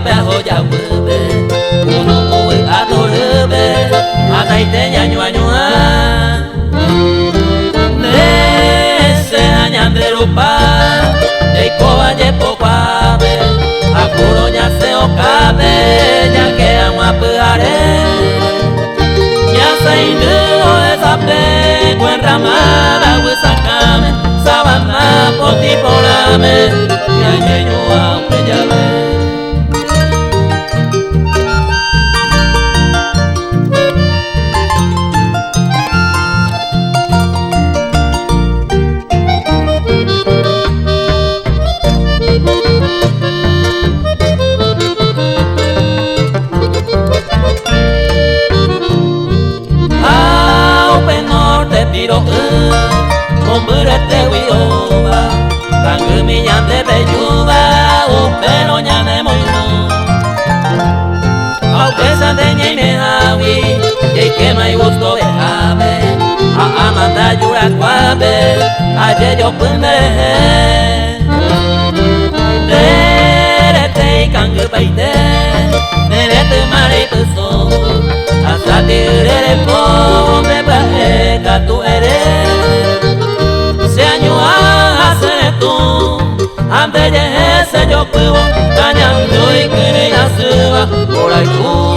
pejo ya vuelve, uno uwe adorbe, ataiteña ñua ñua. Nese añandrerupa, de coba ye pocuabe, a curoña se ocabe, ya que agua puare. Ya se indujo esa pego enramada, huesacame, sabana potiporame, ya ñeñua hombre ya ve. Hombrete huioba, tangue miñante belluda, pero ñane moino. Aunque esa teña y me javi, y que me gusto de ave, a amanda yura cuabe, ayer yo pude. Derete y cangue baite, derete mariposo, hasta tirere por de bajeca tú eres. Antes de ese yo puedo, dañando y querer hacer por ahí.